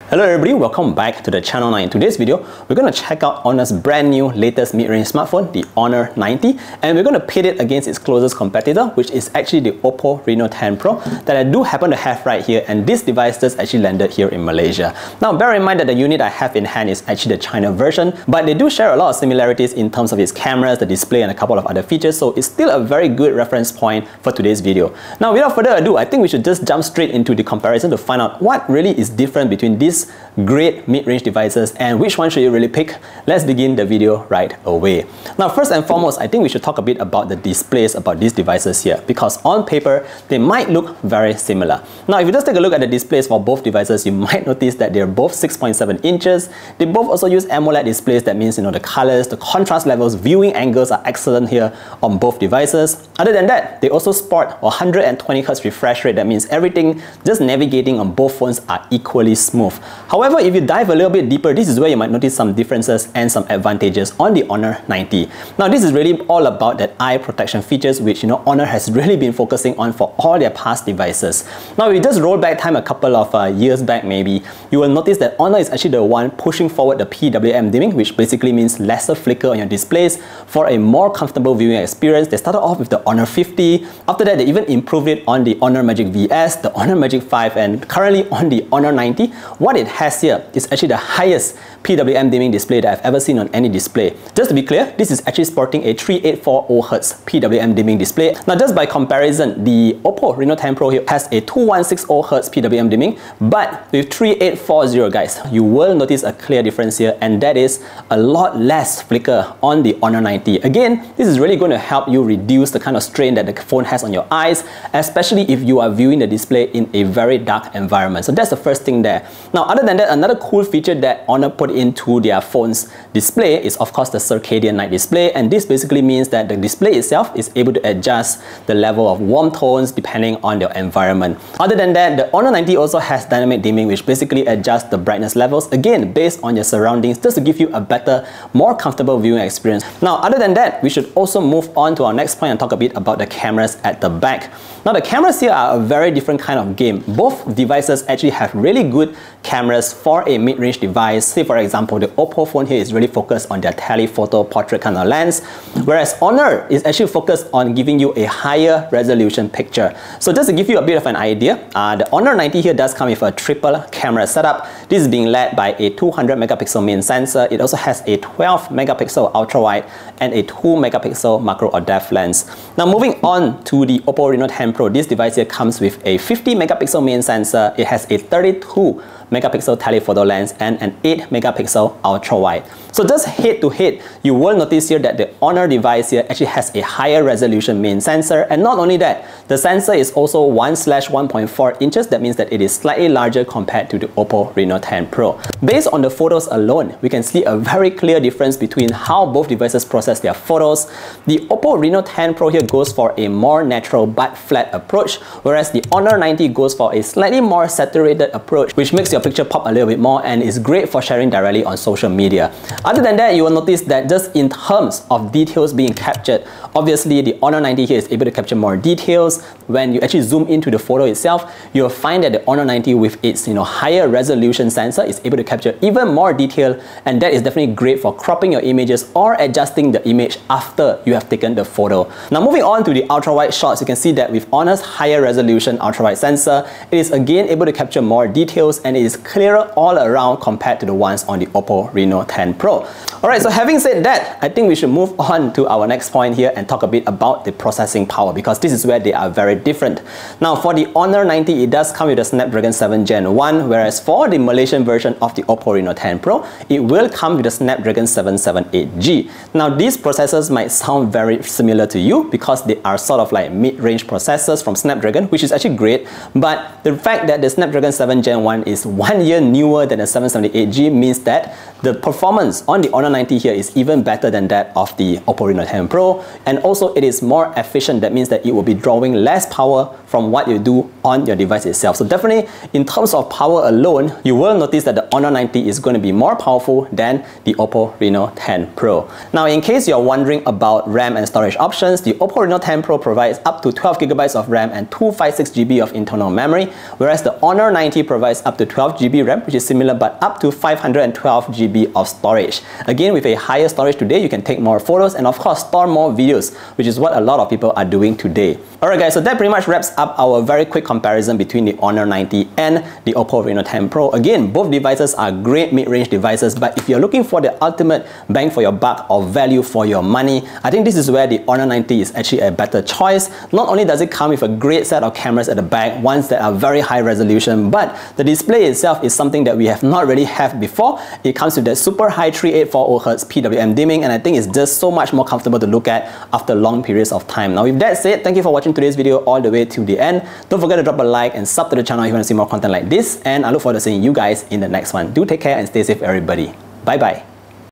Hello everybody, welcome back to the channel. Now in today's video, we're going to check out Honor's brand new latest mid-range smartphone, the Honor 90, and we're going to pit it against its closest competitor, which is actually the Oppo Reno 10 Pro that I do happen to have right here, and this device does actually landed here in Malaysia. Now bear in mind that the unit I have in hand is actually the China version, but they do share a lot of similarities in terms of its cameras, the display, and a couple of other features, so it's still a very good reference point for today's video. Now without further ado, I think we should just jump straight into the comparison to find out what really is different between these great mid-range devices and which one should you really pick. Let's begin the video right away. Now first and foremost, I think we should talk a bit about the displays about these devices here, because on paper they might look very similar. Now if you just take a look at the displays for both devices, you might notice that they're both 6.7 inches. They both also use AMOLED displays. That means the colors, the contrast levels, viewing angles are excellent here on both devices. Other than that, they also sport 120 Hz refresh rate. That means everything just navigating on both phones are equally smooth. However, if you dive a little bit deeper, this is where you might notice some differences and some advantages on the Honor 90. Now this is really all about that eye protection features, which Honor has really been focusing on for all their past devices. Now if you just roll back time a couple of years back maybe, you will notice that Honor is actually the one pushing forward the PWM dimming, which basically means lesser flicker on your displays for a more comfortable viewing experience. They started off with the Honor 50. After that, they even improved it on the Honor Magic VS, the Honor Magic 5, and currently on the Honor 90. What it has here is actually the highest PWM dimming display that I've ever seen on any display. Just to be clear, this is actually sporting a 3840 Hz PWM dimming display. Now just by comparison, the Oppo Reno 10 Pro here has a 2160 Hz PWM dimming, but with 3840 guys, you will notice a clear difference here, and that is a lot less flicker on the Honor 90. Again, this is really going to help you reduce the kind of strain that the phone has on your eyes, especially if you are viewing the display in a very dark environment. So that's the first thing there. Now other than that, another cool feature that Honor put into their phone's display is of course the circadian night display, and this basically means that the display itself is able to adjust the level of warm tones depending on your environment. Other than that, the Honor 90 also has dynamic dimming, which basically adjusts the brightness levels, again based on your surroundings, just to give you a better, more comfortable viewing experience. Now other than that, we should also move on to our next point and talk a bit about the cameras at the back. Now the cameras here are a very different kind of game. Both devices actually have really good cameras for a mid-range device. Say for example, the Oppo phone here is really focused on their telephoto portrait kind of lens, whereas Honor is actually focused on giving you a higher resolution picture. So just to give you a bit of an idea, the Honor 90 here does come with a triple camera setup. This is being led by a 200 megapixel main sensor. It also has a 12 megapixel ultra wide and a 2 megapixel macro or depth lens. Now moving on to the Oppo Reno 10 Pro, this device here comes with a 50 megapixel main sensor. It has a 32 megapixel telephoto lens and an 8 megapixel ultra wide. So just head to head, you will notice here that the Honor device here actually has a higher resolution main sensor, and not only that, the sensor is also 1/1.4 inches. That means that it is slightly larger compared to the Oppo Reno 10 Pro. Based on the photos alone, we can see a very clear difference between how both devices process their photos. The Oppo Reno 10 Pro here goes for a more natural but flat approach, whereas the Honor 90 goes for a slightly more saturated approach, which makes your picture pop a little bit more and is great for sharing directly on social media. Other than that, you will notice that just in terms of details being captured, obviously the Honor 90 here is able to capture more details. When you actually zoom into the photo itself, you'll find that the Honor 90 with its higher resolution sensor is able to capture even more detail, and that is definitely great for cropping your images or adjusting the image after you have taken the photo. Now moving on to the ultra wide shots, you can see that with Honor's higher resolution ultra wide sensor, it is again able to capture more details, and it is clearer all around compared to the ones on the Oppo Reno 10 Pro. Alright, so having said that, I think we should move on to our next point here and talk a bit about the processing power, because this is where they are very different. Now for the Honor 90, it does come with the Snapdragon 7 Gen 1, whereas for the Malaysian version of the Oppo Reno 10 Pro, it will come with the Snapdragon 778G. Now these processors might sound very similar to you because they are sort of like mid-range processors from Snapdragon, which is actually great, but the fact that the Snapdragon 7 Gen 1 is 1 year newer than the 778G means that the performance on the Honor 90 here is even better than that of the Oppo Reno 10 Pro, and also it is more efficient. That means that it will be drawing less power from what you do on your device itself. So definitely, in terms of power alone, you will notice that the Honor 90 is going to be more powerful than the Oppo Reno 10 Pro. Now, in case you're wondering about RAM and storage options, the Oppo Reno 10 Pro provides up to 12 GB of RAM and 256 GB of internal memory, whereas the Honor 90 provides up to 12 GB RAM, which is similar, but up to 512 GB of storage. Again, with a higher storage today, you can take more photos and of course store more videos, which is what a lot of people are doing today. Alright guys, so that pretty much wraps up our very quick comparison between the Honor 90 and the Oppo Reno 10 Pro. Again, both devices are great mid-range devices, but if you're looking for the ultimate bang for your buck or value for your money, I think this is where the Honor 90 is actually a better choice. Not only does it come with a great set of cameras at the back, ones that are very high resolution, but the display itself is something that we have not really had before. It comes with that super high 3840Hz PWM dimming, and I think it's just so much more comfortable to look at after long periods of time. Now with that said, thank you for watching today's video all the way to the end. Don't forget to drop a like and sub to the channel if you want to see more content like this, and I look forward to seeing you guys in the next one. Do take care and stay safe everybody. Bye bye.